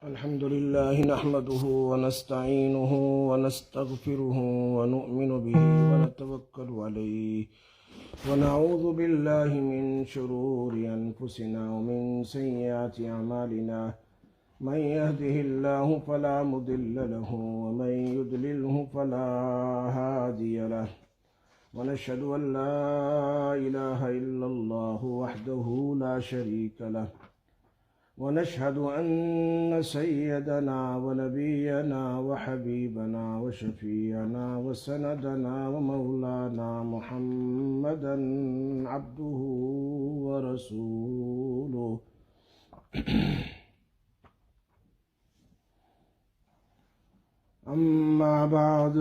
الحمد لله نحمده ونستعينه ونستغفره ونؤمن به ونتوكل عليه ونعوذ بالله من شرور أنفسنا ومن سيئات أعمالنا من يهده الله فلا مضل له ومن يضلله فلا هادي له ونشهد أن لا إله إلا الله وحده لا شريك له ونشهد أن سيدنا ونبينا وحبيبنا وشفيعنا وسندنا ومولانا محمدا عبده ورسوله أما بعد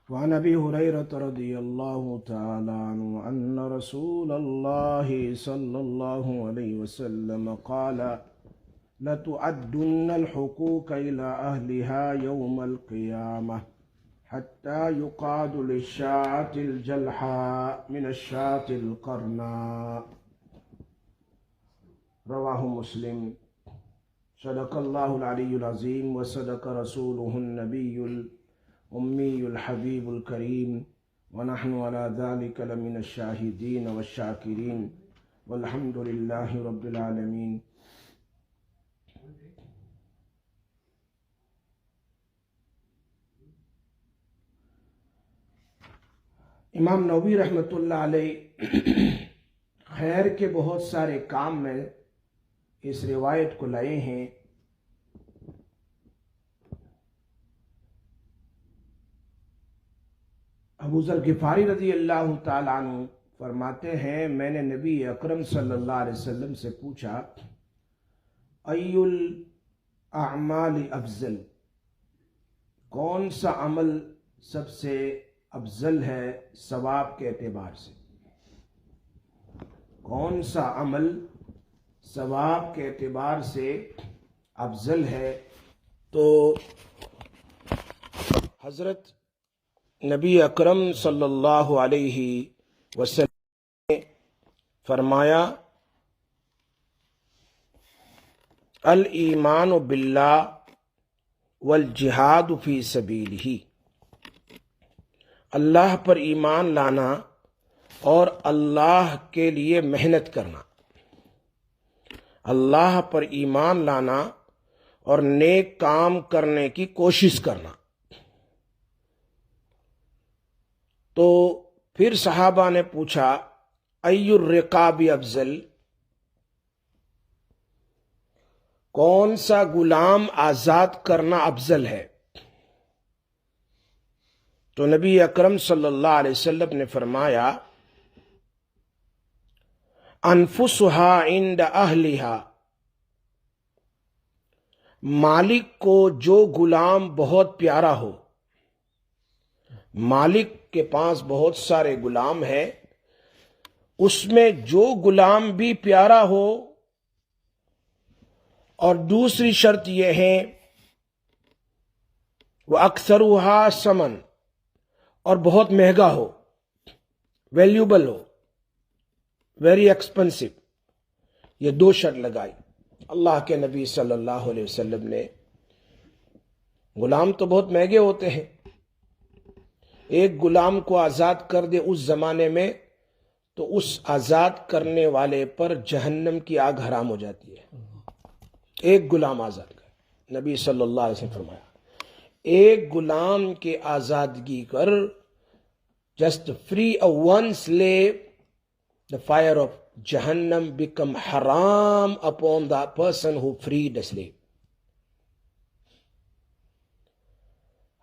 وعن أبي هريرة رضي الله تعالى عنه أن رسول الله صلى الله عليه وسلم قال لتؤدن الحقوق إلى أهلها يوم القيامة حتى يقاد للشاة الجلحاء من الشاة القرناء رواه مسلم صدق الله العلي العظيم وصدق رسوله النبي الأمي الحبيب الكريم ونحن على ذلك لمن الشاهدين والشاكرين والحمد لله رب العالمين. امام نووی رحمۃ اللہ علیہ خیر کے بہت سارے کام میں اس روایت کو لائے ہیں. ابو ذر غفاری رضی اللہ تعالیٰ عنہ فرماتے ہیں میں نے نبی اکرم صلی اللہ علیہ وسلم سے پوچھا ای الاعمال افضل، کون سا عمل سب سے افضل ہے ثواب کے اعتبار سے؟ کون سا عمل ثواب کے اعتبار سے افضل ہے؟ تو حضرت نبی اکرم صلی اللہ علیہ وسلم نے فرمایا الایمان باللہ والجہاد فی سبیلہ، اللہ پر ایمان لانا اور اللہ کے لیے محنت کرنا. اللہ پر ایمان لانا اور نیک کام کرنے کی کوشش کرنا. تو پھر صحابہ نے پوچھا ای الرقاب افضل، کون سا غلام آزاد کرنا افضل ہے؟ تو نبی اکرم صلی اللہ علیہ وسلم نے فرمایا انفسها عند اہلها، مالک کو جو غلام بہت پیارا ہو. مالک کے پاس بہت سارے غلام ہیں، اس میں جو غلام بھی پیارا ہو، اور دوسری شرط یہ ہے وہ اکثرها ثمن، اور بہت مہنگا ہو، ویلیوبل ہو، ویری ایکسپینسو. یہ دو شرط لگائی. اللہ کے نبی صلی اللہ علیہ وسلم نے. غلام تو بہت مہنگے ہوتے ہیں. ایک غلام کو آزاد کر دے اس زمانے میں تو اس آزاد کرنے والے پر جہنم کی آگ حرام ہو جاتی ہے. ایک غلام آزاد کر، نبی صلی اللہ علیہ وسلم فرمایا ایک غلام کے آزادگی کر، just free a one slave, the fire of Jahannam become haram upon the person who freed a slave.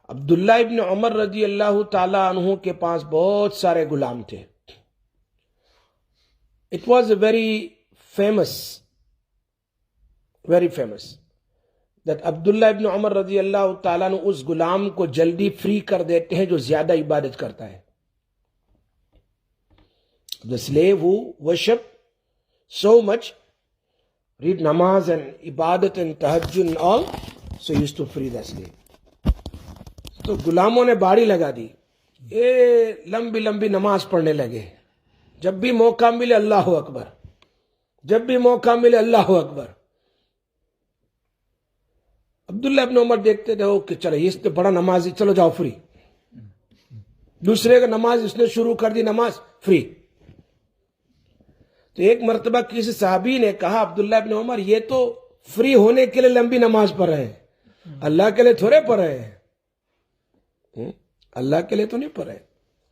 عبداللہ ابن عمر رضی اللہ تعالیٰ عنہ کے پاس بہت سارے غلام تھے. It was a very famous that عبداللہ ابن عمر رضی اللہ تعالیٰ عنہ اس غلام کو جلدی فری کر دیتے ہیں جو زیادہ عبادت کرتا ہے. The slave who worship so much, read namaz and ibadat and tahajjud and all, so he used to free the slave. تو غلاموں نے باڑی لگا دی، یہ لمبی لمبی نماز پڑھنے لگے، جب بھی موقع ملے اللہ اکبر، جب بھی موقع ملے اللہ اکبر۔ عبداللہ ابن عمر دیکھتے تھے کہ چلو اس سے بڑا نمازی، چلو جاؤ فری۔ دوسرے کا نماز اس نے شروع کر دی، نماز فری۔ تو ایک مرتبہ کسی صحابی نے کہا عبداللہ ابن عمر یہ تو فری ہونے کے لیے لمبی نماز پڑھ رہے ہیں، اللہ کے لیے تھوڑے پڑھ رہے ہیں، اللہ کے لیے تو نہیں پڑھ رہے،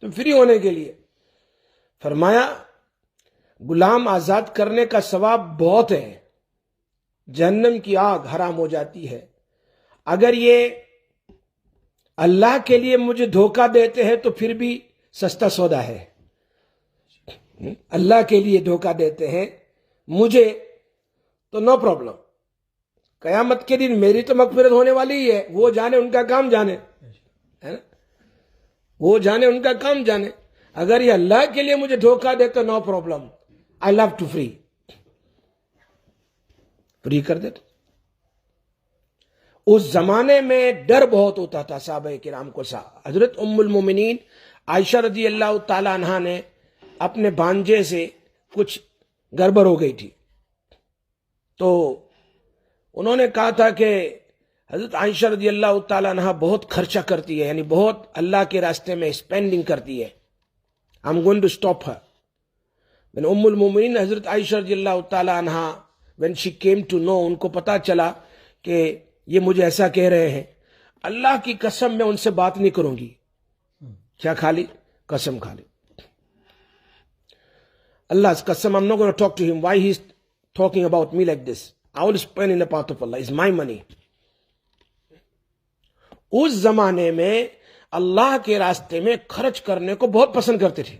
تو فری ہونے کے لیے۔ فرمایا غلام آزاد کرنے کا ثواب بہت ہے، جہنم کی آگ حرام ہو جاتی ہے۔ اگر یہ اللہ کے لیے مجھے دھوکہ دیتے ہیں تو پھر بھی سستا سودا ہے، اللہ کے لیے دھوکہ دیتے ہیں مجھے تو نو پرابلم، قیامت کے دن میری تو مغفرت ہونے والی ہی ہے، وہ جانے ان کا کام جانے، وہ جانے ان کا کام جانے۔ اگر یہ اللہ کے لیے مجھے دھوکہ دے تو no problem, I love to free کر دیتے۔ اس زمانے میں ڈر بہت ہوتا تھا صحابہ کرام کو۔ حضرت ام المومنین عائشہ رضی اللہ تعالی عنہا نے اپنے بھانجے سے کچھ گڑبڑ ہو گئی تھی، تو انہوں نے کہا تھا کہ حضرت عائشہ رضی اللہ تعالی عنہا بہت خرچہ کرتی ہے، یعنی بہت اللہ کے راستے میں اسپینڈنگ کرتی ہے، I'm going to stop her. When ام المومنین حضرت عائشہ رضی اللہ تعالی عنہا when she came to know، ان کو پتا چلا کہ یہ مجھے ایسا کہہ رہے ہیں، اللہ کی قسم میں ان سے بات نہیں کروں گی۔ کیا کھا لی؟ قسم کھا لی، Allah's قسم I'm not going to talk to him. Why he's talking about me like this? I will spend in the path of Allah. It's my money. اس زمانے میں اللہ کے راستے میں خرچ کرنے کو بہت پسند کرتے تھے،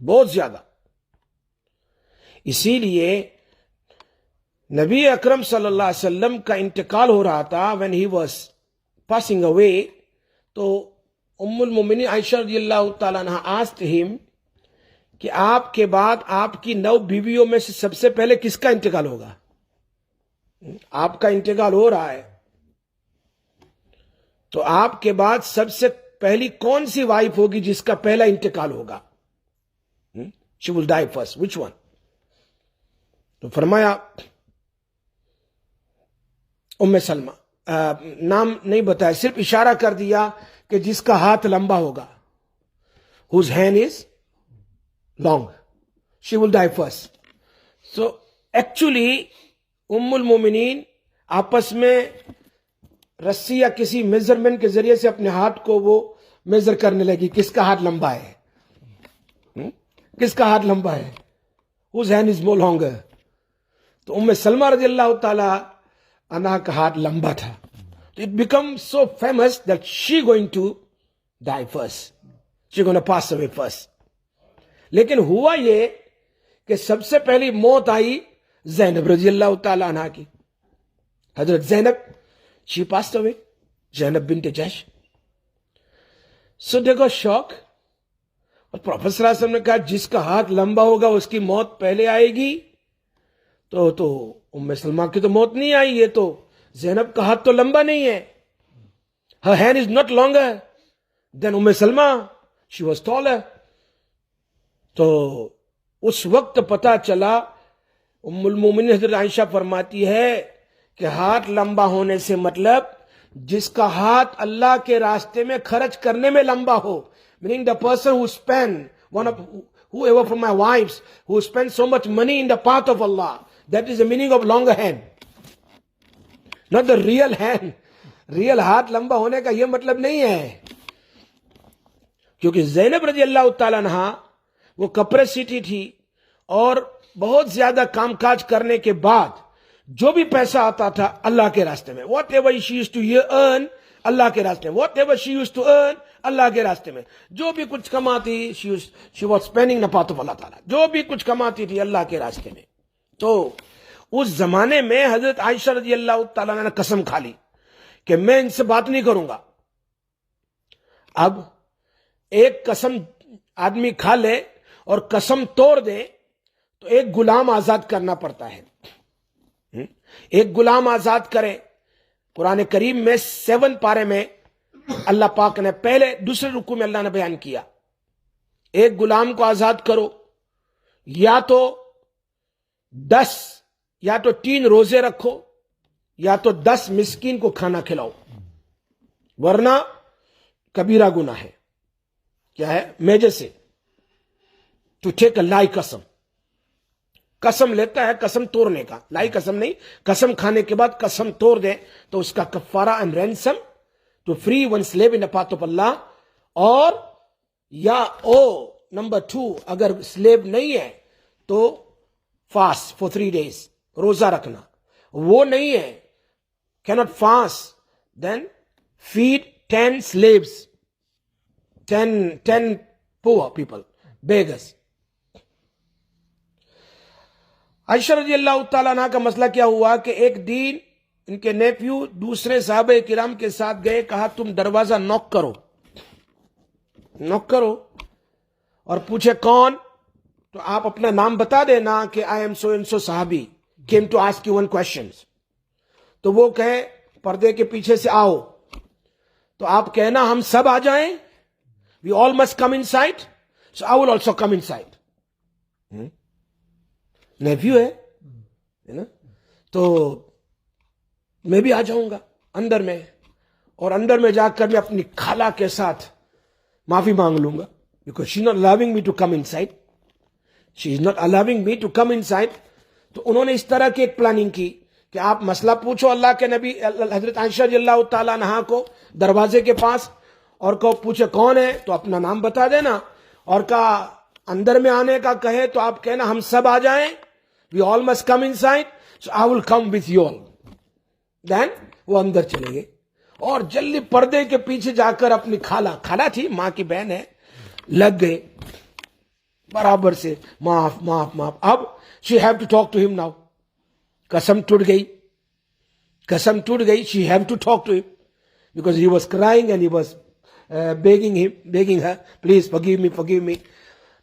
بہت زیادہ۔ اسی لیے نبی اکرم صلی اللہ علیہ وسلم کا انتقال ہو رہا تھا، when he was passing away، تو ام المومنین عائشہ رضی اللہ تعالیٰ عنہ asked him کہ آپ کے بعد آپ کی 9 بیویوں میں سے سب سے پہلے کس کا انتقال ہوگا؟ آپ کا انتقال ہو رہا ہے تو آپ کے بعد سب سے پہلی کون سی وائف ہوگی جس کا پہلا انتقال ہوگا؟ She will die first. Which one? تو فرمایا ام سلمہ، نام نہیں بتایا، صرف اشارہ کر دیا کہ جس کا ہاتھ لمبا ہوگا، whose hand is long, she will die first. So actually ام المومنین آپس میں رسی یا کسی میجرمنٹ کے ذریعے سے اپنے ہاتھ کو وہ میجر کرنے لگی، کس کا ہاتھ لمبا ہے، کس کا ہاتھ لمبا ہے، whose hand is more longer. تو ام سلمہ رضی اللہ تعالی عنہا کا ہاتھ لمبا تھا، تو it becomes so famous that she going to die first, she going to pass away first. لیکن ہوا یہ کہ سب سے پہلی موت آئی زینب رضی اللہ تعالی عنہا کی، حضرت زینب، she passed away، زینب بنت جحش۔ So they got shock، اور پروفیسر صلی اللہ علیہ وسلم نے کہا جس کا ہاتھ لمبا ہوگا اس کی موت پہلے آئے گی، تو ام سلمہ کی تو موت نہیں آئی، یہ تو زینب کا ہاتھ تو لمبا نہیں ہے، her hand is not longer than ام سلمہ، she was taller۔ تو اس وقت پتا چلا، ام المومنین حضرت عائشہ فرماتی ہے کہ ہاتھ لمبا ہونے سے مطلب جس کا ہاتھ اللہ کے راستے میں خرچ کرنے میں لمبا ہو، meaning the person who spend whoever from my wives who spend so much money in the path of Allah, that is the meaning of longer hand, not the real hand. Real ہاتھ لمبا ہونے کا یہ مطلب نہیں ہے، کیونکہ زینب رضی اللہ تعالیٰ عنہا وہ کپڑے سیتی تھی، اور بہت زیادہ کام کاج کرنے کے بعد جو بھی پیسہ آتا تھا اللہ کے راستے میں، whatever she used to earn, اللہ کے راستے میں، whatever she used to earn, اللہ کے راستے میں، جو بھی کچھ کماتی she was spending in the path of اللہ تعالیٰ، جو بھی کچھ کماتی تھی اللہ کے راستے میں۔ تو اس زمانے میں حضرت عائشہ رضی اللہ تعالیٰ نے قسم کھا لی کہ میں ان سے بات نہیں کروں گا۔ اب ایک قسم آدمی کھا لے اور قسم توڑ دے تو ایک غلام آزاد کرنا پڑتا ہے، ایک غلام آزاد کرے۔ قرآن کریم میں 7 پارے میں اللہ پاک نے پہلے دوسرے رکوع میں اللہ نے بیان کیا، ایک غلام کو آزاد کرو، یا تو 10 یا تو 3 روزے رکھو، یا تو 10 مسکین کو کھانا کھلاؤ، ورنہ کبیرہ گناہ ہے۔ کیا ہے؟ میجر سے ٹو ٹیک اے لائی قسم، قسم لیتا ہے قسم توڑنے کا، لائی قسم نہیں، قسم کھانے کے بعد قسم توڑ دے تو اس کا کفارہ and ransom to free one slave in the path of اللہ، اور یا نمبر 2 اگر سلیو نہیں ہے تو فاسٹ فور 3 days، روزہ رکھنا، وہ نہیں ہے cannot fast then feed 10 slaves، 10 poor people، beggars۔ عائشہ رضی اللہ تعالیٰ عنہ کا مسئلہ کیا ہوا کہ ایک دن ان کے نیفیو دوسرے صحابہ کرام کے ساتھ گئے، کہا تم دروازہ نوک کرو اور پوچھے کون، تو آپ اپنا نام بتا دینا کہ I am so and so صحابی came to ask you one question، تو وہ کہے پردے کے پیچھے سے آؤ، تو آپ کہنا ہم سب آ جائیں، we all must come inside، so I will also come inside۔ Nephew ہے نا، تو میں بھی آ جاؤں گا اندر میں، اور اندر میں جا کر میں اپنی خالہ کے ساتھ معافی مانگ لوں گا، because she is not allowing me to come inside، she is not allowing me to come inside۔ تو انہوں نے اس طرح کی ایک پلاننگ کی کہ آپ مسئلہ پوچھو اللہ کے نبی حضرت عائشہ رضی اللہ تعالیٰ عنہا کو دروازے کے پاس، اور کو پوچھے کون ہے تو اپنا نام بتا دینا، اور کہا اندر میں آنے کا کہے تو آپ کہنا ہم سب آ جائیں، we all must come inside، so I will come with you all۔ then وہ اندر چلے گئے اور جلدی پردے کے پیچھے جا کر اپنی خالہ تھی، ماں کی بہن ہے، لگ گئے برابر سے، معاف معاف معاف۔ اب she have to talk to him now، قسم ٹوٹ گئی، she have to talk to him because he was crying and he was begging her please forgive me۔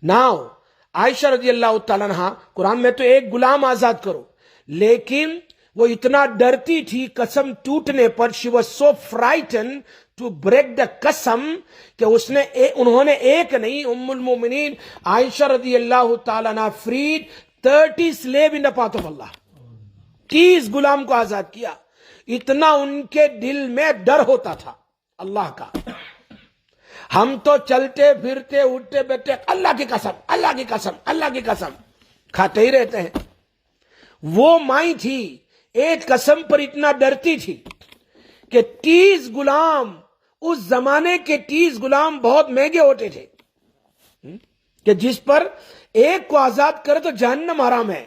now عائشہ رضی اللہ تعالیٰ عنہ، قرآن میں تو ایک غلام آزاد کرو، لیکن وہ اتنا ڈرتی تھی قسم ٹوٹنے پر، she was so frightened to break the قسم کہ انہوں نے ایک نہیں، ام المومنین عائشہ رضی اللہ تعالیٰ عنہ freed 30 slave in the path of اللہ، 30 غلام کو آزاد کیا۔ اتنا ان کے دل میں ڈر ہوتا تھا اللہ کا۔ ہم تو چلتے پھرتے اٹھتے بیٹھتے اللہ کی قسم اللہ کی قسم اللہ کی قسم کھاتے ہی رہتے ہیں۔ وہ مائی تھی ایک قسم پر اتنا ڈرتی تھی کہ 30 غلام، اس زمانے کے 30 غلام بہت مہنگے ہوتے تھے، کہ جس پر ایک کو آزاد کرے تو جہنم حرام ہے۔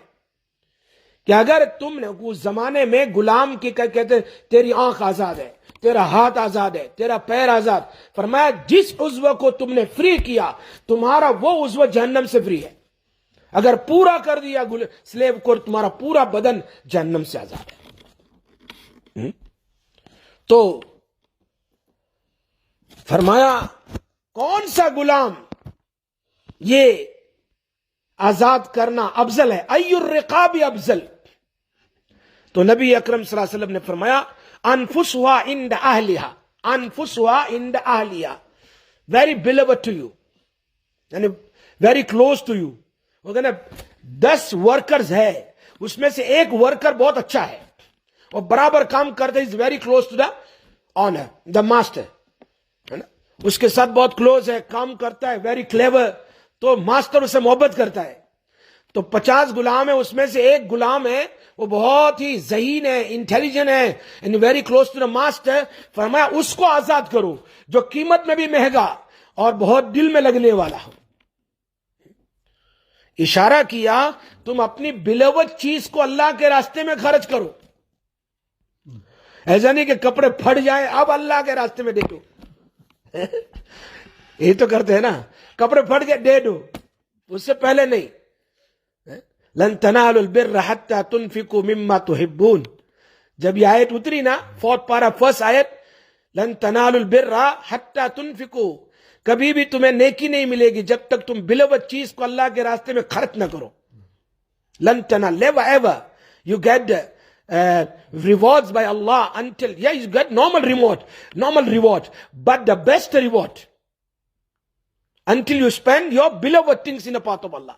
کہ اگر تم نے اس زمانے میں غلام کی کہتے تیری آنکھ آزاد ہے، تیرا ہاتھ آزاد ہے، تیرا پیر آزاد، فرمایا جس عضو کو تم نے فری کیا تمہارا وہ عضو جہنم سے فری ہے۔ اگر پورا کر دیا سلیو کو تمہارا پورا بدن جہنم سے آزاد ہے۔ تو فرمایا کون سا غلام یہ آزاد کرنا افضل ہے، ای الرقاب افضل؟ تو نبی اکرم صلی اللہ علیہ وسلم نے فرمایا انفسها عند اہلها، انفسها عند اہلها، very beloved to you، یعنی very close to you۔ وہ کہنا 10 ورکرز ہے، اس میں سے ایک ورکر بہت اچھا ہے اور برابر کام کرتا ہے، is very close to the owner، the master، اس کے ساتھ بہت کلوز ہے، کام کرتا ہے، very clever، تو ماسٹر اسے محبت کرتا ہے۔ تو 50 غلام ہے، اس میں سے ایک غلام ہے وہ بہت ہی ذہین ہے، انٹیلیجنٹ ہے، and very close to the master. فرمایا اس کو آزاد کرو جو قیمت میں بھی مہنگا اور بہت دل میں لگنے والا ہو۔ اشارہ کیا تم اپنی بلیوڈ چیز کو اللہ کے راستے میں خرچ کرو، ایسا نہیں کہ کپڑے پھٹ جائیں اب اللہ کے راستے میں دے دو۔ یہ تو کرتے ہیں نا، کپڑے پھٹ گئے دے دو، اس سے پہلے نہیں۔ لن تنالوا البر حتى تنفقوا مما تحبون، جب یہ آیت اتری نا، 4th پارہ 1st آیت، لن تنالوا البر حتى تنفقوا، کبھی بھی تمہیں نیکی نہیں ملے گی جب تک تم بلیوڈ چیز کو اللہ کے راستے میں خرچ نہ کرو۔ لن تنال never ever you get rewards by Allah until, yeah, you get normal reward, but the best reward until you spend your beloved things in the path of Allah.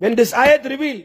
when this ayat revealed,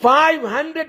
500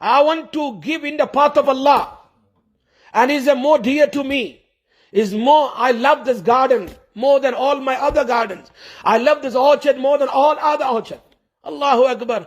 I want to give in the path of Allah, and is more dear to me, is more, I love this garden more than all my other gardens. I love this orchard more than all other orchard. Allahu Akbar.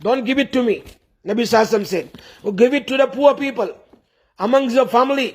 Don't give it to me. Nabi Sallallahu Alaihi Wasallam said, give it to the poor people amongst your family.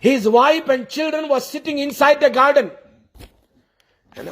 His wife and children were sitting inside the garden.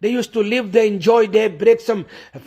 They used to live, they enjoy, they break some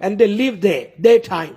and they live there daytime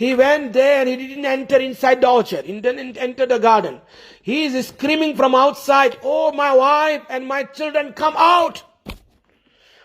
He went there and he didn't enter inside the orchard. He didn't enter the garden. He is screaming from outside, oh my wife and my children, come out.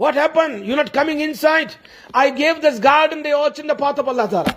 What happened? You're not coming inside. I gave this garden, the orchard, in the path of Allah Ta'ala.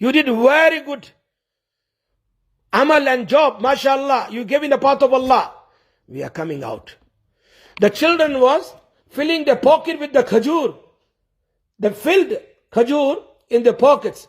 You did very good amal and job, mashallah. You gave in the path of Allah. We are coming out. The children was filling the pocket with the khajur. They filled khajur in the pockets.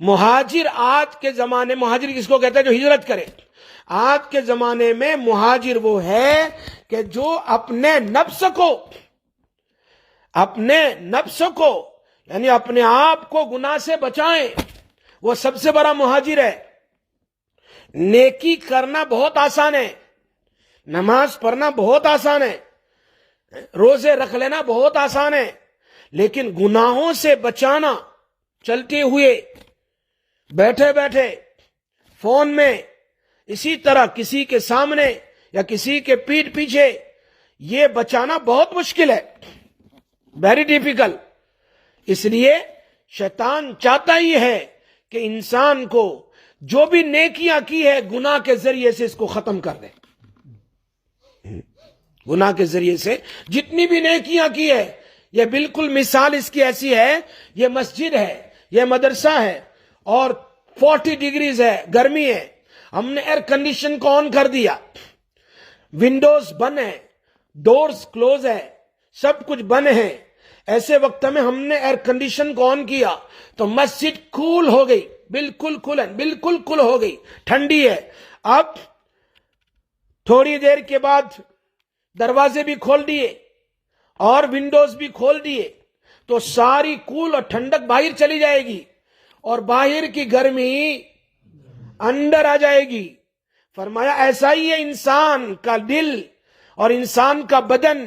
مہاجر آج کے زمانے، مہاجر کس کو کہتا ہے؟ جو ہجرت کرے. آج کے زمانے میں مہاجر وہ ہے کہ جو اپنے نفس کو یعنی اپنے آپ کو گناہ سے بچائیں، وہ سب سے بڑا مہاجر ہے. نیکی کرنا بہت آسان ہے، نماز پڑھنا بہت آسان ہے، روزے رکھ لینا بہت آسان ہے، لیکن گناہوں سے بچانا، چلتے ہوئے، بیٹھے بیٹھے، فون میں، اسی طرح کسی کے سامنے یا کسی کے پیٹھ پیچھے، یہ بچانا بہت مشکل ہے، ویری ڈیفیکلٹ. اس لیے شیطان چاہتا ہی ہے کہ انسان کو جو بھی نیکیاں کی ہے گناہ کے ذریعے سے اس کو ختم کر دے. گناہ کے ذریعے سے جتنی بھی نیکیاں کی ہے، یہ بالکل مثال اس کی ایسی ہے، یہ مسجد ہے، یہ مدرسہ ہے، اور 40 ڈگریز ہے، گرمی ہے، ہم نے ایئر کنڈیشن کو آن کر دیا، ونڈوز بند ہے، ڈورز کلوز ہے، سب کچھ بند ہے. ایسے وقت میں ہم نے ایئر کنڈیشن کو آن کیا تو مسجد کول ہو گئی، بالکل کول ہو گئی، ٹھنڈی ہے. اب تھوڑی دیر کے بعد دروازے بھی کھول دیے اور ونڈوز بھی کھول دیے تو ساری کول اور ٹھنڈک باہر چلی جائے گی اور باہر کی گرمی اندر آ جائے گی. فرمایا ایسا ہی ہے انسان کا دل اور انسان کا بدن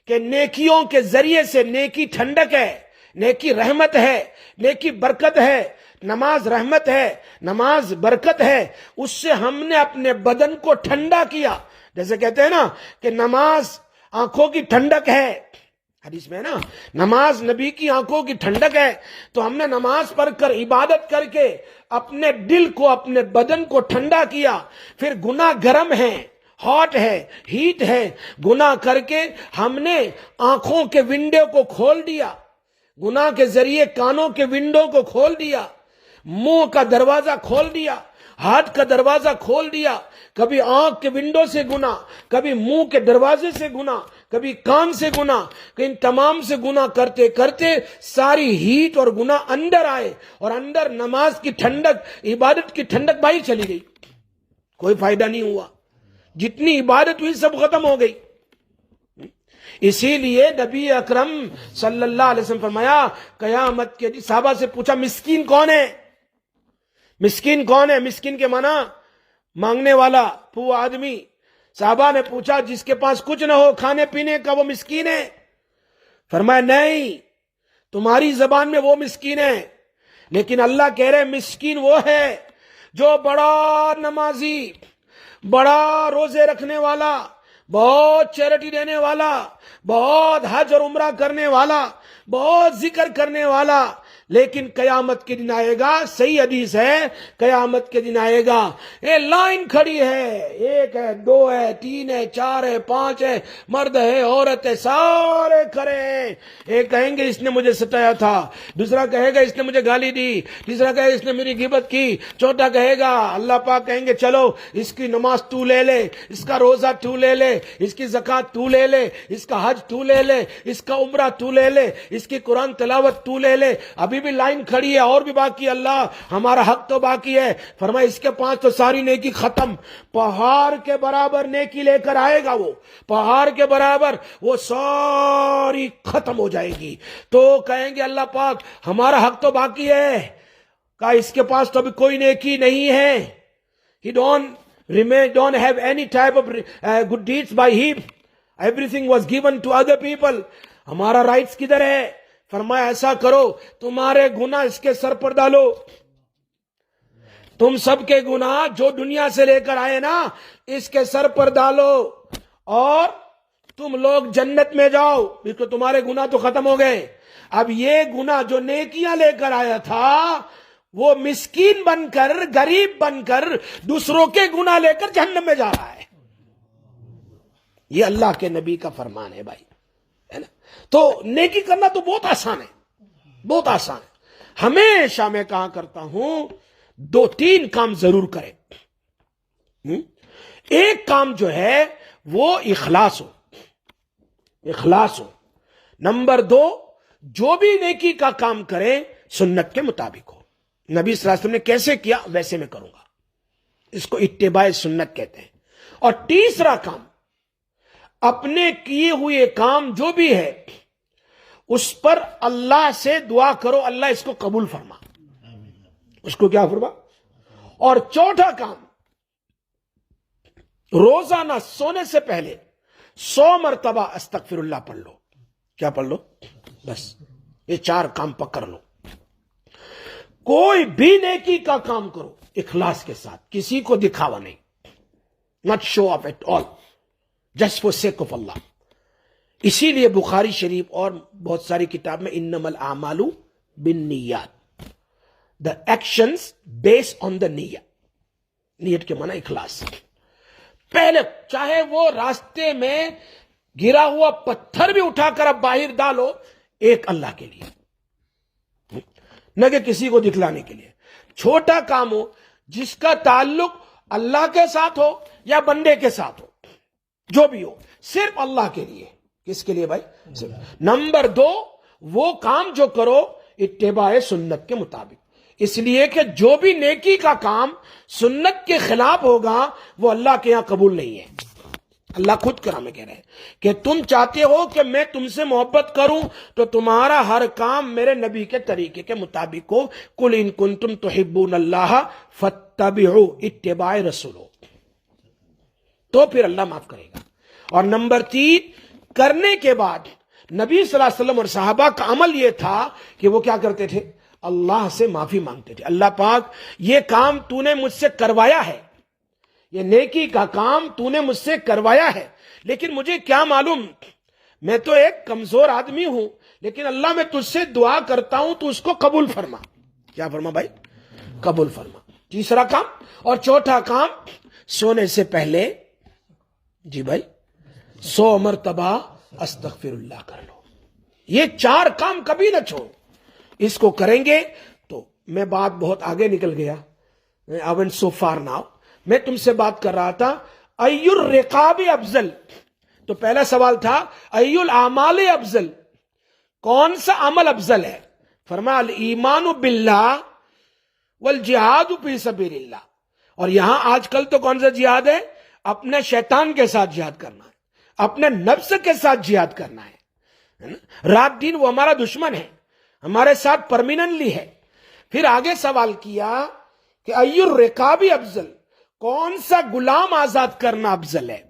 کہ نیکیوں کے ذریعے سے نیکی ٹھنڈک ہے، نیکی رحمت ہے، نیکی برکت ہے. نماز رحمت ہے، نماز برکت ہے. اس سے ہم نے اپنے بدن کو ٹھنڈا کیا. جیسے کہتے ہیں نا کہ نماز آنکھوں کی ٹھنڈک ہے، حدیث میں ہے نا، نماز نبی کی آنکھوں کی ٹھنڈک ہے. تو ہم نے نماز پڑھ کر، عبادت کر کے اپنے دل کو، اپنے بدن کو ٹھنڈا کیا. پھر گناہ گرم ہے، ہاٹ ہے، ہیٹ ہے، گناہ کر کے ہم نے آنکھوں کے ونڈو کو کھول دیا، گناہ کے ذریعے کانوں کے ونڈو کو کھول دیا، منہ کا دروازہ کھول دیا، ہاتھ کا دروازہ کھول دیا. کبھی آنکھ کے ونڈو سے گناہ، کبھی منہ کے دروازے سے گناہ، کبھی کان سے گناہ. ان تمام سے گناہ کرتے کرتے ساری ہیٹ اور گناہ اندر آئے اور اندر نماز کی ٹھنڈک، عبادت کی ٹھنڈک باہر چلی گئی. کوئی فائدہ نہیں ہوا، جتنی عبادت ہوئی سب ختم ہو گئی. اسی لیے نبی اکرم صلی اللہ علیہ وسلم فرمایا قیامت کے صحابہ سے پوچھا مسکین کون ہے؟ مسکین کون ہے؟ مسکین کے معنی مانگنے والا، وہ آدمی. صحابہ نے پوچھا جس کے پاس کچھ نہ ہو کھانے پینے کا، وہ مسکین ہے؟ فرمایا نہیں، تمہاری زبان میں وہ مسکین ہے، لیکن اللہ کہہ رہے مسکین وہ ہے جو بڑا نمازی، بڑا روزے رکھنے والا، بہت چیریٹی دینے والا، بہت حج اور عمرہ کرنے والا، بہت ذکر کرنے والا، لیکن قیامت کے دن آئے گا، صحیح حدیث ہے، قیامت کے دن آئے گا، یہ لائن کھڑی ہے، 1 ہے، 2 ہے، 3 ہے، 4 ہے، 5 ہے، مرد ہے، عورت ہے، سارے کھڑے ہیں. ایک کہیں گے اس نے مجھے ستایا تھا، دوسرا کہے گا اس نے مجھے گالی دی، تیسرا کہے گا اس نے میری غیبت کی، چوتھا کہے گا، اللہ پاک کہیں گے چلو اس کی نماز تو لے لے، اس کا روزہ تو لے لے، اس کی زکوٰۃ تو لے لے، اس کا حج تو لے لے، اس کا عمرہ تو لے لے، اس کی قرآن تلاوت تو لے لے. ابھی بھی لائن کھڑی ہے، اور بھی باقی، اللہ ہمارا حق تو باقی ہے. فرمایا اس کے پاس تو ساری نیکی ختم، پہاڑ کے برابر نیکی لے کر آئے گا، وہ پہاڑ کے برابر، وہ ساری ختم ہو جائے گی. تو کہیں گے اللہ پاک ہمارا حق تو باقی ہے، کہا اس کے پاس تو ابھی کوئی نیکی نہیں ہے. He don't have any type of good deeds by him. Everything was given to other people. ہمارا رائٹس کدھر ہے؟ فرمایا ایسا کرو، تمہارے گناہ اس کے سر پر ڈالو، تم سب کے گناہ جو دنیا سے لے کر آئے نا اس کے سر پر ڈالو، اور تم لوگ جنت میں جاؤ، کیونکہ تمہارے گناہ تو ختم ہو گئے. اب یہ گناہ جو نیکیاں لے کر آیا تھا وہ مسکین بن کر، غریب بن کر، دوسروں کے گناہ لے کر جہنم میں جا رہا ہے. یہ اللہ کے نبی کا فرمان ہے بھائی، ہے نا. تو نیکی کرنا تو بہت آسان ہے، بہت آسان ہے. ہمیشہ میں کہا کرتا ہوں 2-3 کام ضرور کریں. ایک کام جو ہے وہ اخلاص ہو، اخلاص ہو. نمبر 2، جو بھی نیکی کا کام کریں سنت کے مطابق ہو. نبی صلی اللہ علیہ وسلم نے کیسے کیا ویسے میں کروں گا. اس کو اتباع سنت کہتے ہیں. اور تیسرا کام، اپنے کیے ہوئے کام جو بھی ہے اس پر اللہ سے دعا کرو اللہ اس کو قبول فرما. اس کو کیا فرما. اور چوتھا کام، روزانہ سونے سے پہلے 100 مرتبہ استغفر اللہ پڑھ لو. کیا پڑھ لو؟ بس یہ 4 کام پکڑ لو. کوئی بھی نیکی کا کام کرو اخلاص کے ساتھ، کسی کو دکھاوا نہیں. not show off at all, just for sake of Allah. اسی لیے بخاری شریف اور بہت ساری کتاب میں انما الاعمال بالنیات، the actions based on the نیت. نیت کے معنی اخلاص. پہلے چاہے وہ راستے میں گرا ہوا پتھر بھی اٹھا کر اب باہر ڈالو، ایک اللہ کے لیے، نہ کہ کسی کو دکھلانے کے لیے. چھوٹا کام ہو جس کا تعلق اللہ کے ساتھ ہو یا بندے کے ساتھ ہو، جو بھی ہو صرف اللہ کے لیے. کس کے لیے بھائی؟ صرف. نمبر 2، وہ کام جو کرو اتباع سنت کے مطابق. اس لیے کہ جو بھی نیکی کا کام سنت کے خلاف ہوگا وہ اللہ کے یہاں قبول نہیں ہے. اللہ خود کرا میں کہہ رہے ہیں کہ تم چاہتے ہو کہ میں تم سے محبت کروں تو تمہارا ہر کام میرے نبی کے طریقے کے مطابق ہو. قل ان کنتم تحبون اللہ فاتبعوا، اتباع رسول ہو تو پھر اللہ معاف کرے گا. اور نمبر 3، کرنے کے بعد نبی صلی اللہ علیہ وسلم اور صحابہ کا عمل یہ تھا کہ وہ کیا کرتے تھے؟ اللہ سے معافی مانگتے تھے. اللہ پاک یہ کام تو نے مجھ سے کروایا ہے، یہ نیکی کا کام تو نے مجھ سے کروایا ہے، لیکن مجھے کیا معلوم، میں تو ایک کمزور آدمی ہوں، لیکن اللہ میں تجھ سے دعا کرتا ہوں تو اس کو قبول فرما. کیا فرما بھائی؟ قبول فرما. تیسرا کام. اور چوتھا کام، سونے سے پہلے جی بھائی 100 مرتبہ استغفر اللہ کر لو. یہ 4 کام کبھی نہ چھوڑو. اس کو کریں گے تو میں بات بہت آگے نکل گیا. I went so far now. میں تم سے بات کر رہا تھا ای الرقاب افضل. تو پہلا سوال تھا ای الاعمال افضل، کون سا عمل افضل ہے؟ فرمایا الایمان باللہ والجہاد فی سبیل اللہ. اور یہاں آج کل تو کون سا جہاد ہے؟ اپنے شیطان کے ساتھ جہاد کرنا ہے، اپنے نفس کے ساتھ جہاد کرنا ہے. رات دن وہ ہمارا دشمن ہے، ہمارے ساتھ پرمیننٹلی ہے. پھر آگے سوال کیا کہ ای الرقاب افضل، کون سا غلام آزاد کرنا افضل ہے؟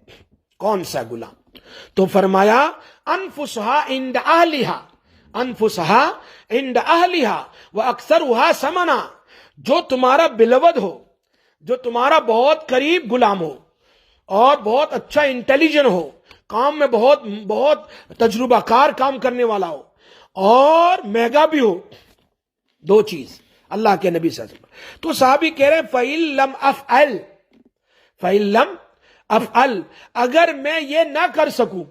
کون سا غلام؟ تو فرمایا انفسها عند اہلها، انفسها عند اہلها واکثرها ثمنا. جو تمہارا بلود ہو، جو تمہارا بہت قریب غلام ہو اور بہت اچھا انٹیلیجنٹ ہو، کام میں بہت تجربہ کار کام کرنے والا ہو اور مہنگا بھی ہو. 2 چیز اللہ کے نبی صلی اللہ علیہ وسلم. تو صحابی کہہ رہے فَإِن لَمْ أَفْعَلْ، فَإِن لَمْ أَفْعَلْ، اگر میں یہ نہ کر سکوں،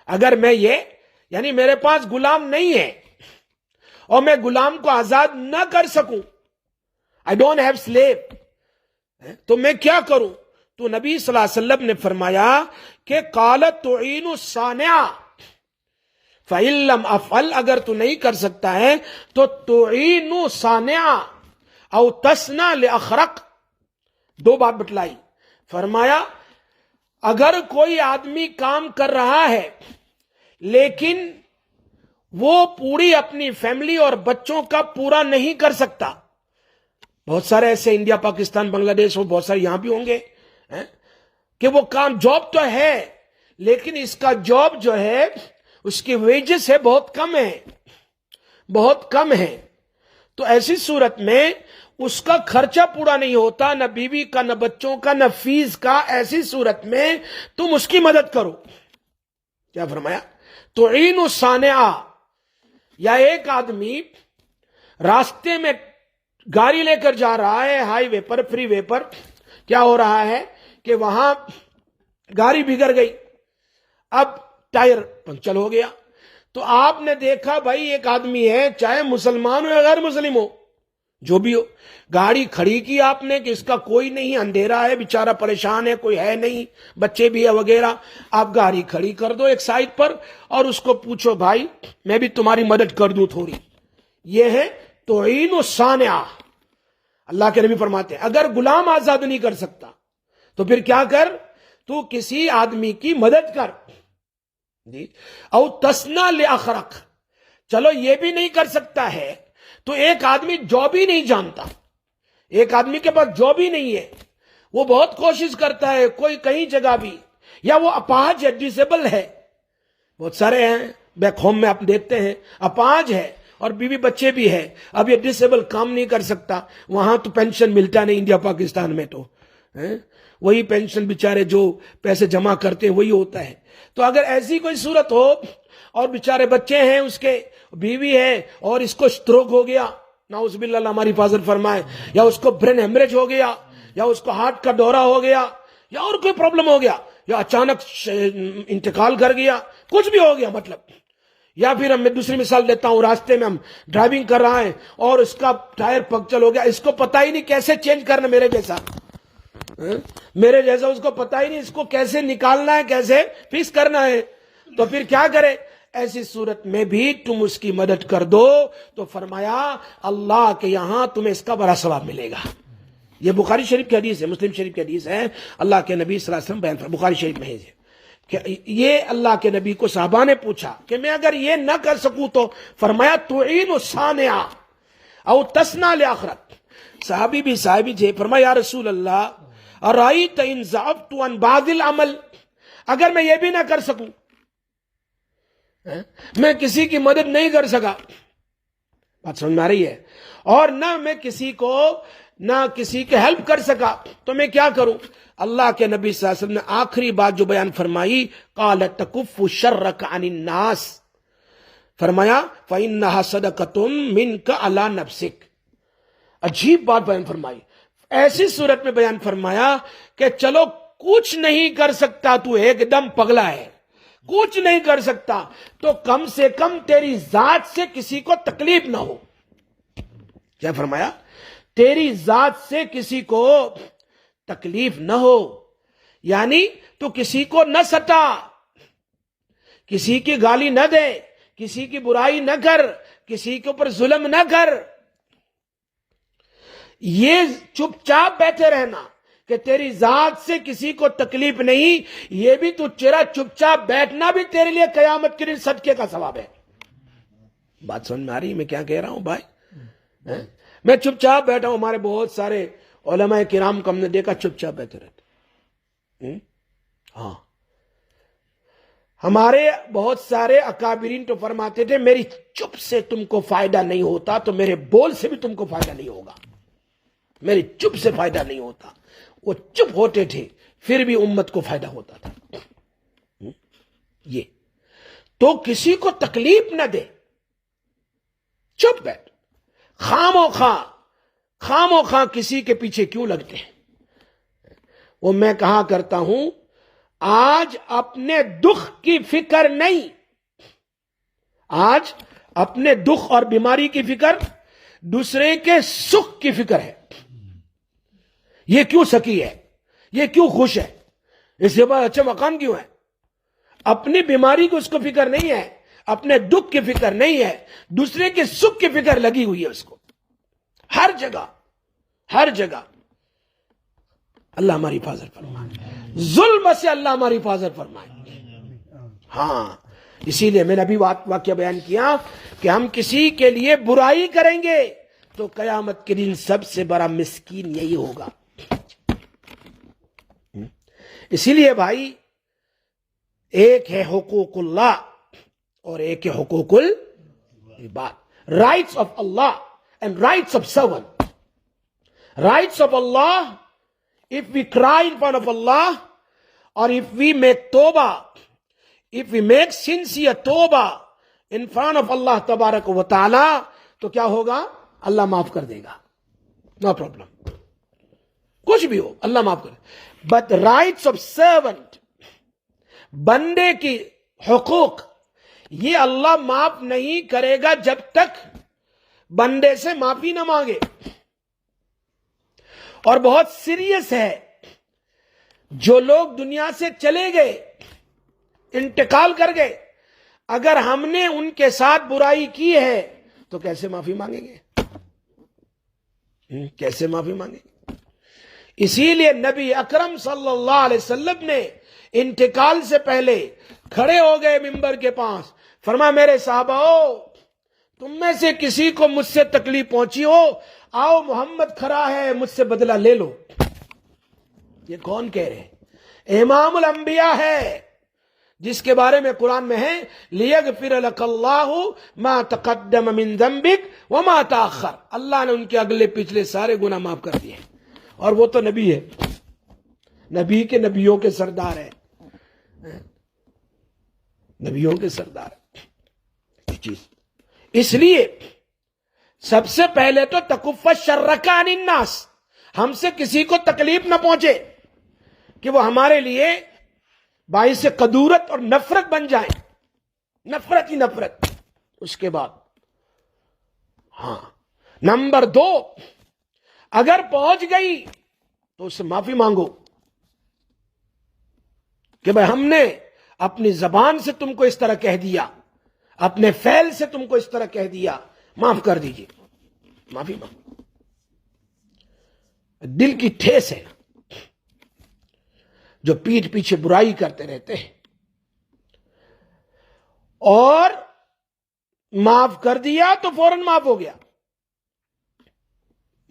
اگر میں یہ یعنی میرے پاس غلام نہیں ہے اور میں غلام کو آزاد نہ کر سکوں، I don't have slave، تو میں کیا کروں؟ تو نبی صلی اللہ علیہ وسلم نے فرمایا کہ قالت تعین الصانع، فَإِن لَمْ أَفْعَلْ، اگر تو نہیں کر سکتا ہے تو تعین صانع او تصنع لأخرق. 2 بات بتلائی. فرمایا اگر کوئی آدمی کام کر رہا ہے لیکن وہ پوری اپنی فیملی اور بچوں کا پورا نہیں کر سکتا، بہت سارے ایسے انڈیا پاکستان بنگلہ دیش اور بہت سارے یہاں بھی ہوں گے کہ وہ کام جاب تو ہے لیکن اس کا جاب جو ہے اس کی ویجز ہے بہت کم ہے، بہت کم ہے. تو ایسی صورت میں اس کا خرچہ پورا نہیں ہوتا، نہ بیوی کا، نہ بچوں کا، نہ فیس کا. ایسی صورت میں تم اس کی مدد کرو. کیا فرمایا؟ تعین الصانع. یا ایک آدمی راستے میں گاڑی لے کر جا رہا ہے ہائی وے پر، فری وے پر، کیا ہو رہا ہے کہ وہاں گاڑی بگڑ گئی، اب ٹائر پنکچر ہو گیا. تو آپ نے دیکھا بھائی ایک آدمی ہے، چاہے مسلمان ہو یا غیر مسلم ہو، جو بھی ہو، گاڑی کھڑی کی آپ نے کہ اس کا کوئی نہیں، اندھیرا ہے، بیچارہ پریشان ہے، کوئی ہے نہیں، بچے بھی ہے وغیرہ. آپ گاڑی کھڑی کر دو ایک سائڈ پر اور اس کو پوچھو بھائی میں بھی تمہاری مدد کر دوں تھوڑی. یہ ہے تعین الصانع. اللہ کے نبی فرماتے ہیں اگر غلام آزاد نہیں کر سکتا تو پھر کیا کر, تو کسی آدمی کی مدد کر. جی, او تصنع لاخرک, چلو یہ بھی نہیں کر سکتا ہے تو ایک آدمی جاب ہی نہیں جانتا, ایک آدمی کے پاس جاب ہی نہیں ہے, وہ بہت کوشش کرتا ہے کوئی کہیں جگہ بھی, یا وہ اپاہج ہے, ڈسیبل ہے, بہت سارے ہیں بیک ہوم میں آپ دیکھتے ہیں اپاہج ہے اور بیوی بچے بھی ہے, اب یہ ڈسیبل کام نہیں کر سکتا, وہاں تو پینشن ملتا نہیں, انڈیا پاکستان میں تو وہی پینشن بیچارے جو پیسے جمع کرتے ہیں وہی ہوتا ہے. تو اگر ایسی کوئی صورت ہو اور بیچارے بچے ہیں اس کے, بیوی ہے اور اس کو اسٹروک ہو گیا, نعوذ باللہ اللہ ہماری حفاظت فرمائے, یا اس کو برین ہیمریج ہو گیا, یا اس کو ہارٹ کا دورہ ہو گیا, یا اور کوئی پرابلم ہو گیا, یا اچانک انتقال کر گیا, کچھ بھی ہو گیا مطلب, یا پھر میں دوسری مثال دیتا ہوں, راستے میں ہم ڈرائیونگ کر رہا ہے اور اس کا ٹائر پنکچر ہو گیا, اس کو پتہ ہی نہیں کیسے چینج کرنا, میرے جیسا اس کو پتہ ہی نہیں اس کو کیسے نکالنا ہے, کیسے فکس کرنا ہے, تو پھر کیا کرے, ایسی صورت میں بھی تم اس کی مدد کر دو, تو فرمایا اللہ کے یہاں تمہیں اس کا بڑا ثواب ملے گا. یہ بخاری شریف کی حدیث ہے, مسلم شریف کی حدیث ہے, اللہ کے نبی صلی اللہ علیہ وسلم بیان فرمایا, بخاری شریف میں ہے کہ یہ اللہ کے نبی کو صحابہ نے پوچھا کہ میں اگر یہ نہ کر سکوں تو فرمایا تعین الصانع او تصنع لاخرک. صحابی بھی صحابی تھے, فرمایا یا رسول اللہ ارائیت ان ضعفت عن بعض العمل, اگر میں یہ بھی نہ کر سکوں, میں کسی کی مدد نہیں کر سکا, بات سمجھ میں آ رہی ہے, اور نہ میں کسی کے ہیلپ کر سکا, تو میں کیا کروں. اللہ کے نبی صلی اللہ علیہ وسلم نے آخری بات جو بیان فرمائی, قال تکف شرک عن الناس, فرمایا فإنها صدقۃ منک علی نفسک. عجیب بات بیان فرمائی, ایسی صورت میں بیان فرمایا کہ چلو کچھ نہیں کر سکتا, تو ایک دم پگلا ہے, کچھ نہیں کر سکتا, تو کم سے کم تیری ذات سے کسی کو تکلیف نہ ہو. کیا فرمایا, تیری ذات سے کسی کو تکلیف نہ ہو, یعنی تو کسی کو نہ ستا, کسی کی گالی نہ دے, کسی کی برائی نہ کر, کسی کے اوپر ظلم نہ کر. یہ چپ چاپ بیٹھے رہنا کہ تیری ذات سے کسی کو تکلیف نہیں, یہ بھی تو چرا چپ چاپ بیٹھنا بھی تیرے لیے قیامت کے دن صدقے کا ثواب ہے. بات سمجھ میں آ رہی ہے میں کیا کہہ رہا ہوں بھائی؟ میں چپ چاپ بیٹھا ہوں, ہمارے بہت سارے علماء کرام کو ہم نے دیکھا چپ چاپ بیٹھے رہتے. ہاں, ہمارے بہت سارے اکابرین تو فرماتے تھے میری چپ سے تم کو فائدہ نہیں ہوتا تو میرے بول سے بھی تم کو فائدہ نہیں ہوگا, میری چپ سے فائدہ نہیں ہوتا. وہ چپ ہوتے تھے پھر بھی امت کو فائدہ ہوتا تھا. یہ تو کسی کو تکلیف نہ دے, چپ بیٹھ, خام و خواہ کسی کے پیچھے کیوں لگتے ہیں. وہ میں کہا کرتا ہوں, آج اپنے دکھ کی فکر نہیں, آج اپنے دکھ اور بیماری کی فکر, دوسرے کے سکھ کی فکر ہے. یہ کیوں سکی ہے, یہ کیوں خوش ہے, اس کے بعد اچھا مکان کیوں ہے. اپنی بیماری کی اس کو فکر نہیں ہے, اپنے دکھ کی فکر نہیں ہے, دوسرے کے سکھ کی فکر لگی ہوئی ہے اس کو, ہر جگہ. اللہ ہماری حفاظت فرمائے, ظلم سے اللہ ہماری حفاظت فرمائے. ہاں, اسی لیے میں نے ابھی واقعہ بیان کیا کہ ہم کسی کے لیے برائی کریں گے تو قیامت کے دن سب سے بڑا مسکین یہی ہوگا. اسی لیے بھائی, ایک ہے حقوق اللہ اور ایک ہے حقوق العباد, rights of Allah and rights of servant. Rights of Allah, if we cry in front of Allah, or if we make tawbah, if we make sincere tawbah in front of Allah tabarak wa ta'ala, تو کیا ہوگا, اللہ معاف کر دے گا, no problem. کچھ بھی ہو اللہ معاف کر. But rights of servant, بندے کی حقوق, یہ اللہ معاف نہیں کرے گا جب تک بندے سے معافی نہ مانگے. اور بہت سیریس ہے, جو لوگ دنیا سے چلے گئے, انتقال کر گئے, اگر ہم نے ان کے ساتھ برائی کی ہے تو کیسے معافی مانگیں گے. کیسے معافی مانگیں گے؟ اسی لیے نبی اکرم صلی اللہ علیہ وسلم نے انتقال سے پہلے کھڑے ہو گئے ممبر کے پاس، فرمایا میرے صحابہ تم میں سے کسی کو مجھ سے تکلیف پہنچی ہو، آؤ محمد کھڑا ہے، مجھ سے بدلہ لے لو۔ یہ کون کہہ رہے ہیں؟ امام الانبیاء ہے، جس کے بارے میں قرآن میں ہے لِيَغْفِرَ لَكَ اللَّهُ مَا تَقَدَّمَ مِن ذَنبِكَ وَمَا تَأَخَّرَ، اللہ نے ان کے اگلے پچھلے سارے گناہ معاف کر دیے، اور وہ تو نبی ہے، نبی کے نبیوں کے سردار ہے، نبیوں کے سردار ہے چیز۔ اس لیے سب سے پہلے تو تکف الشر عن الناس، ہم سے کسی کو تکلیف نہ پہنچے کہ وہ ہمارے لیے باعث قدورت اور نفرت بن جائیں، نفرت ہی نفرت۔ اس کے بعد نمبر 2، اگر پہنچ گئی تو اس سے معافی مانگو کہ بھائی ہم نے اپنی زبان سے تم کو اس طرح کہہ دیا، اپنے فعل سے تم کو اس طرح کہہ دیا، معاف کر دیجئے، معافی مانگو۔ دل کی ٹھیس ہے جو پیٹھ پیچھے برائی کرتے رہتے ہیں، اور معاف کر دیا تو فوراً معاف ہو گیا،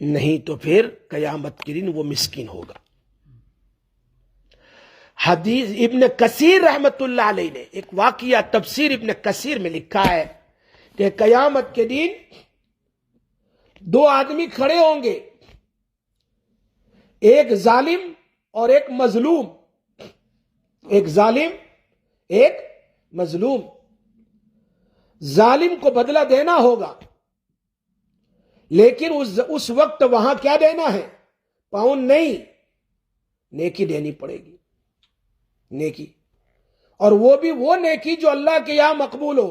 نہیں تو پھر قیامت کے دن وہ مسکین ہوگا۔ حدیث ابن کثیر رحمت اللہ علیہ نے ایک واقعہ تفسیر ابن کثیر میں لکھا ہے کہ قیامت کے دن 2 آدمی کھڑے ہوں گے، ایک ظالم اور ایک مظلوم، ایک ظالم ایک مظلوم۔ ظالم کو بدلہ دینا ہوگا، لیکن اس وقت وہاں کیا دینا ہے؟ پاؤنڈ نہیں، نیکی دینی پڑے گی، نیکی، اور وہ بھی وہ نیکی جو اللہ کے یہاں مقبول ہو،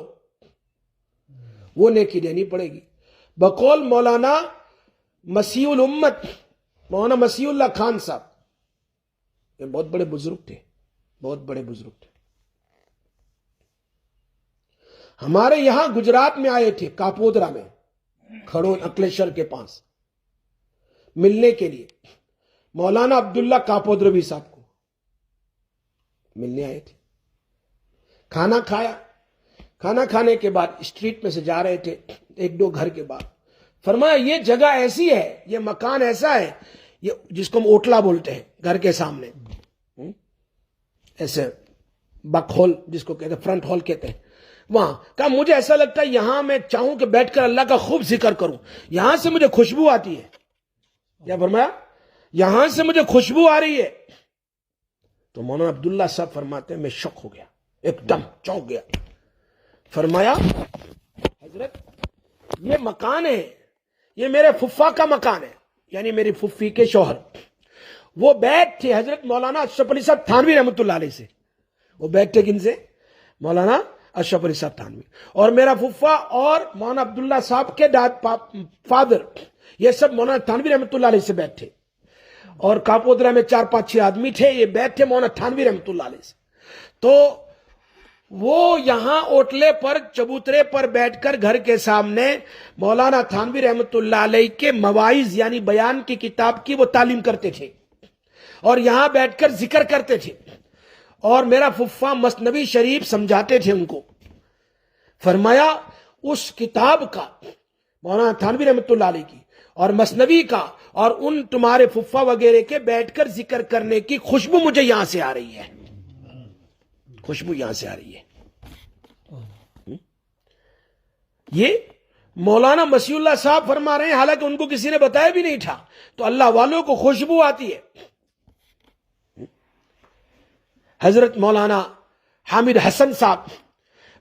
وہ نیکی دینی پڑے گی۔ بقول مولانا مسیح الامت مولانا مسیح اللہ خان صاحب، یہ بہت بڑے بزرگ تھے، بہت بڑے بزرگ تھے، ہمارے یہاں گجرات میں آئے تھے، کاپودرا میں، کھڑون اکلیشر کے پاس ملنے کے لیے، مولانا عبداللہ کاپودروی صاحب کو ملنے آئے تھے۔ کھانا کھایا، کھانا کھانے کے بعد اسٹریٹ میں سے جا رہے تھے، 1-2 گھر کے بعد، فرمایا یہ جگہ ایسی ہے، یہ مکان ایسا ہے، یہ جس کو ہم اوٹلا بولتے ہیں، گھر کے سامنے ایسے بک ہال جس کو کہتے ہیں، فرنٹ ہال کہتے ہیں، وہاں کہا مجھے ایسا لگتا ہے یہاں میں چاہوں کہ بیٹھ کر اللہ کا خوب ذکر کروں، یہاں سے مجھے خوشبو آتی ہے۔ کیا فرمایا؟ یہاں سے مجھے خوشبو آ رہی ہے۔ تو مولانا عبداللہ صاحب فرماتے ہیں میں شک ہو گیا، ایک دم چونک گیا، فرمایا حضرت یہ مکان ہے، یہ میرے پھپھا کا مکان ہے، یعنی میری پھپھی کے شوہر، وہ بیٹھ تھے حضرت مولانا اشرف علی صاحب تھانوی رحمۃ اللہ علیہ سے، وہ بیٹھ تھے کن سے؟ مولانا اشرف علی صاحب تھانوی، اور میرا پھپھا اور مولانا عبداللہ صاحب کے فادر، یہ سب مولانا تھانوی رحمۃ اللہ علیہ سے بیٹھے، اور کاپودرا میں 4-5-6 آدمی تھے، یہ بیٹھے مولانا تھانوی رحمۃ اللہ علیہ سے۔ تو وہ یہاں اوٹلے پر چبوترے پر بیٹھ کر گھر کے سامنے مولانا تھانوی رحمۃ اللہ علیہ کے مواعظ یعنی بیان کی کتاب کی وہ تعلیم کرتے تھے، اور یہاں بیٹھ کر ذکر کرتے تھے، اور میرا پھپھا مثنوی شریف سمجھاتے تھے ان کو۔ فرمایا اس کتاب کا، مولانا تھانوی رحمۃ اللہ علیہ کی اور مثنوی کا اور ان تمہارے پھپھا وغیرہ کے بیٹھ کر ذکر کرنے کی خوشبو مجھے یہاں سے آ رہی ہے، خوشبو یہاں سے آ رہی ہے۔ یہ مولانا مسیح اللہ صاحب فرما رہے ہیں، حالانکہ ان کو کسی نے بتایا بھی نہیں تھا، تو اللہ والوں کو خوشبو آتی ہے۔ حضرت مولانا حامد حسن صاحب،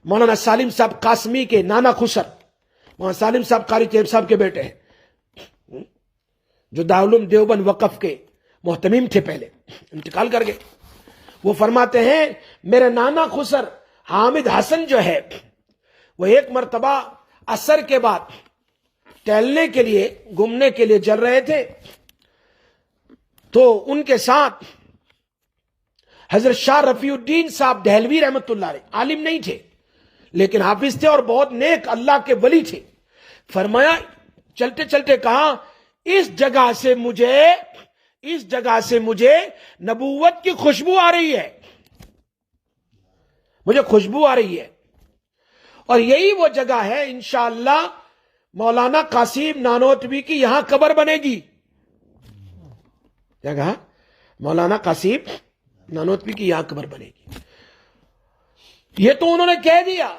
مولانا سالم صاحب قاسمی کے نانا خسر، مولانا سالم صاحب قاری طیب صاحب کے بیٹے ہیں، جو دارالعلوم دیوبند وقف کے محتمیم تھے، پہلے انتقال کر گئے۔ وہ فرماتے ہیں میرے نانا خسر حامد حسن جو ہے، وہ ایک مرتبہ عصر کے بعد ٹہلنے کے لیے، گھومنے کے لیے چل رہے تھے، تو ان کے ساتھ حضرت شاہ رفیع الدین صاحب دہلوی رحمت اللہ علیہ، عالم نہیں تھے لیکن حافظ تھے اور بہت نیک اللہ کے ولی تھے۔ فرمایا چلتے چلتے کہا اس جگہ سے مجھے نبوت کی خوشبو آ رہی ہے، مجھے خوشبو آ رہی ہے. اور یہی وہ جگہ ہے انشاءاللہ مولانا قاسم نانوتوی کی یہاں قبر بنے گی. کیا کہا؟ مولانا قاسم نانوتوی کی یہاں قبر بنے گی. یہ تو انہوں نے کہہ دیا.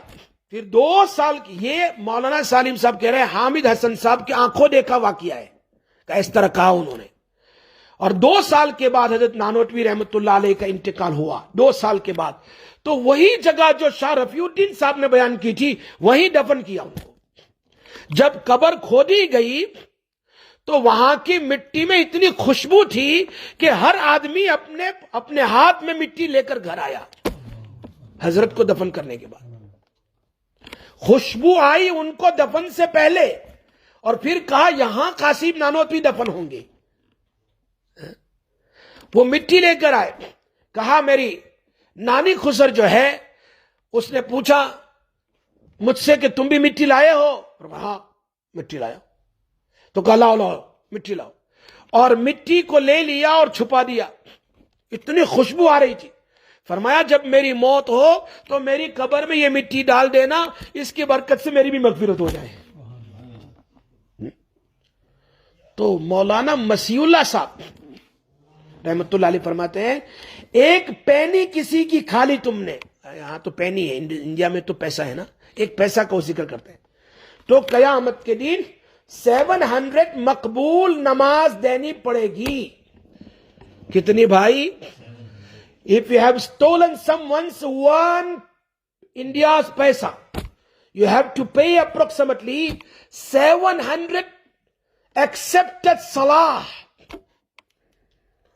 پھر 2 سال کی، یہ مولانا سالم صاحب کہہ رہے ہیں حامد حسن صاحب کی آنکھوں دیکھا واقعہ ہے کہ اس طرح کہا انہوں نے. اور 2 سال کے بعد حضرت نانوتوی رحمت اللہ علیہ کا انتقال ہوا. 2 سال کے بعد تو وہی جگہ جو شاہ رفیع الدین صاحب نے بیان کی تھی وہیں دفن کیا ان کو. جب قبر کھودی گئی تو وہاں کی مٹی میں اتنی خوشبو تھی کہ ہر آدمی اپنے ہاتھ میں مٹی لے کر گھر آیا حضرت کو دفن کرنے کے بعد. خوشبو آئی ان کو دفن سے پہلے، اور پھر کہا یہاں قاسم نانوتوی دفن ہوں گے. وہ مٹی لے کر آئے. کہا میری نانی خسر جو ہے اس نے پوچھا مجھ سے کہ تم بھی مٹی لائے ہو؟ ہاں مٹی لایا. تو کہا لاؤ مٹی لاؤ، اور مٹی کو لے لیا اور چھپا دیا. اتنی خوشبو آ رہی تھی. فرمایا جب میری موت ہو تو میری قبر میں یہ مٹی ڈال دینا، اس کی برکت سے میری بھی مغفرت ہو جائے. تو مولانا مسیح اللہ صاحب رحمت اللہ علیہ فرماتے ہیں ایک پینی کسی کی کھالی تم نے، یہاں تو پینی ہے، انڈیا میں تو پیسہ ہے نا، ایک پیسہ کا ذکر کرتے ہیں، تو قیامت کے دن 700 مقبول نماز دینی پڑے گی. کتنی بھائی؟ If you have stolen someone's one India's paisa, you have to pay approximately 700 accepted salah.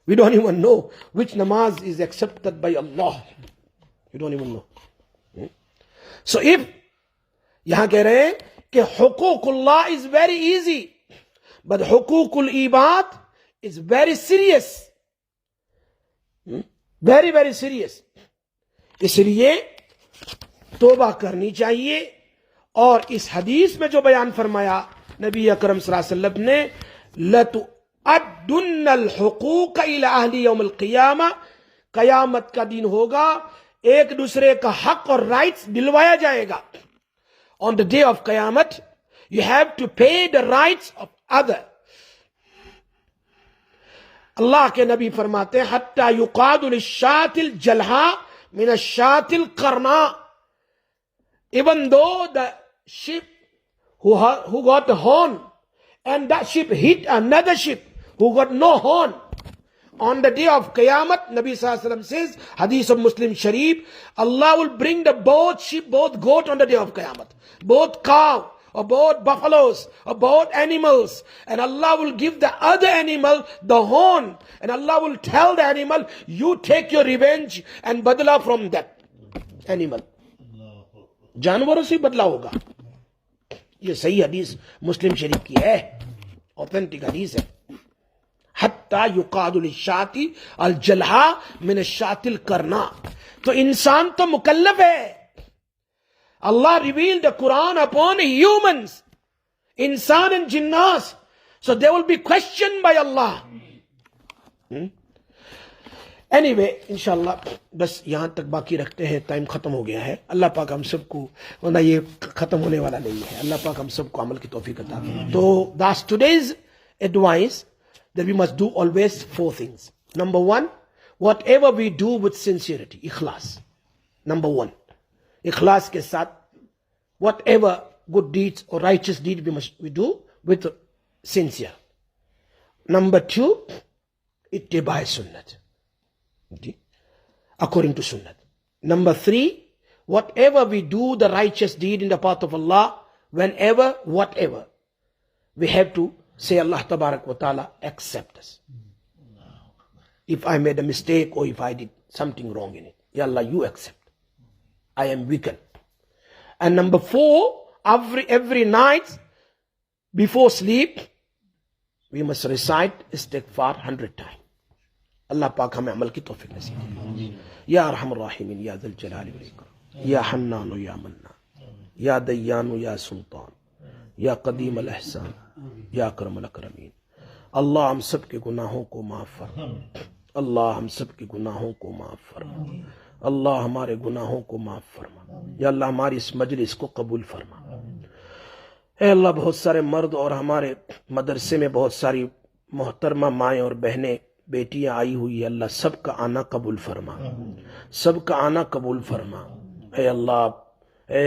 We don't even know which namaz is accepted by Allah. We don't even know. So if یہاں کہہ رہے ہیں کہ حقوق اللہ is very easy, but حقوق العباد is very serious. Very very serious. اس لیے توبہ کرنی چاہیے. اور اس حدیث میں جو بیان فرمایا نبی اکرم صلی اللہ علیہ وسلم نے لَتُؤَدُّنَّ الْحُقُوقَ إِلَىٰ أَهْلِ يَوْمِ الْقِيَامَةِ، قیامت کا دن ہوگا ایک دوسرے کا حق اور رائٹس دلوایا جائے گا. On the day of قیامت you have to pay the rights of other. اللہ کے نبی فرماتے ہیں حتی یقاد للشاة الجلحاء من الشاة القرناء. Even though the ship who got the horn and that ship hit another ship who got no horn, on the day of Qiyamah, Nabi Sallallahu Alaihi Wasallam says, Hadith of Muslim Sharif, Allah will bring the both sheep, both goat on the day of Qiyamah, both cow, or both buffaloes, or both animals, and Allah will give the other animal the horn, and Allah will tell the animal, you take your revenge and badla from that animal. جانوروں سے بدلا ہوگا. یہ صحیح حدیث مسلم شریف کی ہے، authentic حدیث ہے. حتی یقاد للشاة الجلحاء من الشاة القرناء. تو انسان تو مکلف ہے. Allah revealed the Quran upon humans, insan and jinnas. So they will be questioned by Allah. Anyway, انشاءاللہ بس یہاں تک باقی رکھتے ہیں، ٹائم ختم ہو گیا ہے. اللہ پاک ہم سب کو، ورنہ یہ ختم ہونے والا نہیں ہے. اللہ پاک ہم سب کو عمل کی توفیق عطا کرے. تو that's today's advice that we must do always 4 things. Number 1, whatever we do with sincerity, ikhlas. Number 1. اخلاص کے ساتھ whatever good deeds or righteous deeds we do with sincere. Number 2, ittiba' sunnat, according to sunnat. Number 3, whatever we do the righteous deed in the path of Allah, whenever, whatever, we have to say Allah tabarak wa ta'ala accept us. If I made a mistake or if I did something wrong in it, Ya Allah, you accept. I am weakened. And number 4, every night before sleep, we must recite istighfar 100 times. Allah Pak hame amal ki tawfiq naseeb. Ya Arhamar Rahimin, Ya Dhal Jalali wal Ikram, Ya Hannanu, Ya Mannan, Ya Dayyanu, Ya Sultan, Ya Qadim al Ihsan, Ya Akram al Akramin. اللہ ہم سب کے گناہوں کو معاف فرما، اللہ ہم سب کے گناہوں کو معاف فرما، اللہ ہمارے گناہوں کو معاف فرما، یا اللہ ہماری اس مجلس کو قبول فرما۔ اے اللہ بہت سارے مرد اور ہمارے مدرسے میں بہت ساری محترمہ مائیں اور بہنیں بیٹیاں آئی ہوئی ہے، اللہ سب کا آنا قبول فرما، سب کا آنا قبول فرما۔ اے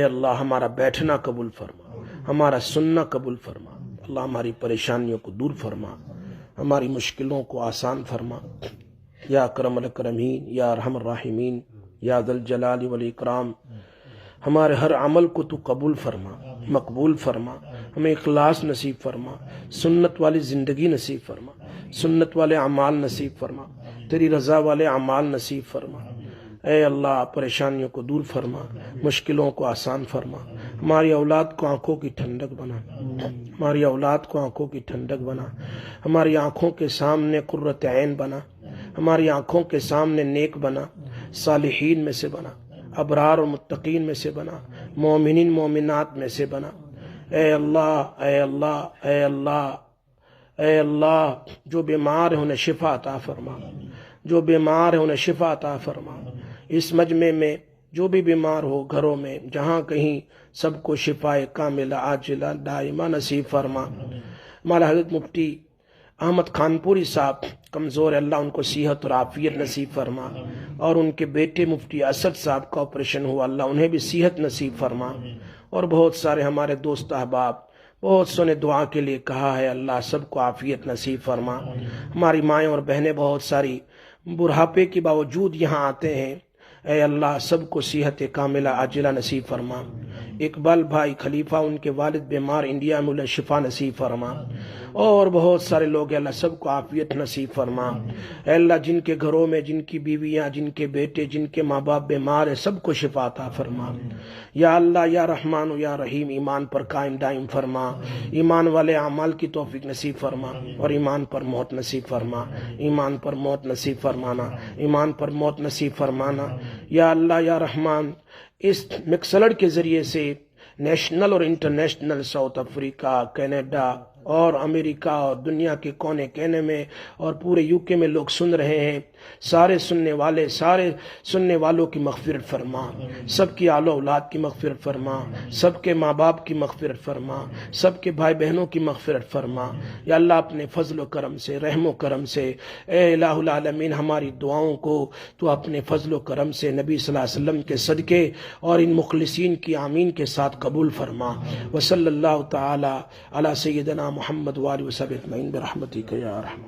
اللہ ہمارا بیٹھنا قبول فرما، ہمارا سننا قبول فرما، اللہ ہماری پریشانیوں کو دور فرما، ہماری مشکلوں کو آسان فرما، یا اکرم الاکرمین، یا ارحم الراحمین، یا ذی الجلال والاکرام۔ ہمارے ہر عمل کو تو قبول فرما، مقبول فرما، ہمیں اخلاص نصیب فرما، سنت والی زندگی نصیب فرما، سنت والے اعمال نصیب فرما، تیری رضا والے اعمال نصیب فرما۔ اے اللہ پریشانیوں کو دور فرما، مشکلوں کو آسان فرما، ہماری اولاد کو آنکھوں کی ٹھنڈک بنا، ہماری اولاد کو آنکھوں کی ٹھنڈک بنا، ہماری آنکھوں کے سامنے قرۃ عین بنا، ہماری آنکھوں کے سامنے نیک بنا، صالحین میں سے بنا، ابرار اور متقین میں سے بنا، مومنین مومنات میں سے بنا۔ اے اللہ اے اللہ اے اللہ اے اللہ، جو بیمار ہیں انہیں شفا عطا فرما، جو بیمار ہیں انہیں شفا عطا فرما۔ اس مجمع میں جو بھی بیمار ہو، گھروں میں جہاں کہیں، سب کو شفا کاملہ عاجلہ دائمہ نصیب فرما۔ ہمارا حضرت مفتی احمد خان پوری صاحب کمزور ہے، اللہ ان کو صحت اور عافیت نصیب فرما، اور ان کے بیٹے مفتی اسد صاحب کا آپریشن ہوا، اللہ انہیں بھی صحت نصیب فرما، اور بہت سارے ہمارے دوست احباب بہت سو نے دعا کے لیے کہا ہے، اللہ سب کو عافیت نصیب فرما۔ ہماری مائیں اور بہنیں بہت ساری بڑھاپے کے باوجود یہاں آتے ہیں، اے اللہ سب کو صحت کاملہ عاجلہ نصیب فرما۔ اقبال بھائی خلیفہ ان کے والد بیمار، انڈیا میں انہیں شفا نصیب فرما، اور بہت سارے لوگ ہیں، اللہ سب کو عافیت نصیب فرما۔ اے اللہ جن کے گھروں میں جن کی بیویاں، جن کے بیٹے، جن کے ماں باپ بیمار ہیں، سب کو شفا عطا فرما۔ یا اللہ یا رحمان و یا رحیم، ایمان پر قائم دائم فرما، ایمان والے اعمال کی توفیق نصیب فرما، اور ایمان پر موت نصیب فرما، ایمان پر موت نصیب فرمانا، ایمان پر موت نصیب فرمانا۔ یا اللہ یا رحمان، اس مکسلر کے ذریعے سے نیشنل اور انٹرنیشنل ساؤتھ افریقہ، کینیڈا اور امریکہ اور دنیا کے کونے کونے میں اور پورے UK میں لوگ سن رہے ہیں، سارے سننے والوں کی مغفرت فرما، سب کی آل و اولاد کی مغفرت فرما، سب کے ماں باپ کی مغفرت فرما، سب کے بھائی بہنوں کی مغفرت فرما۔ یا اللہ اپنے فضل و کرم سے، رحم و کرم سے، اے الہ العالمین ہماری دعاؤں کو تو اپنے فضل و کرم سے نبی صلی اللہ علیہ وسلم کے صدقے اور ان مخلصین کی آمین کے ساتھ قبول فرما۔ وصلی اللہ تعالی علی سیدنا محمد وآلہ وصحبہ اجمعین برحمتک یا ارحم۔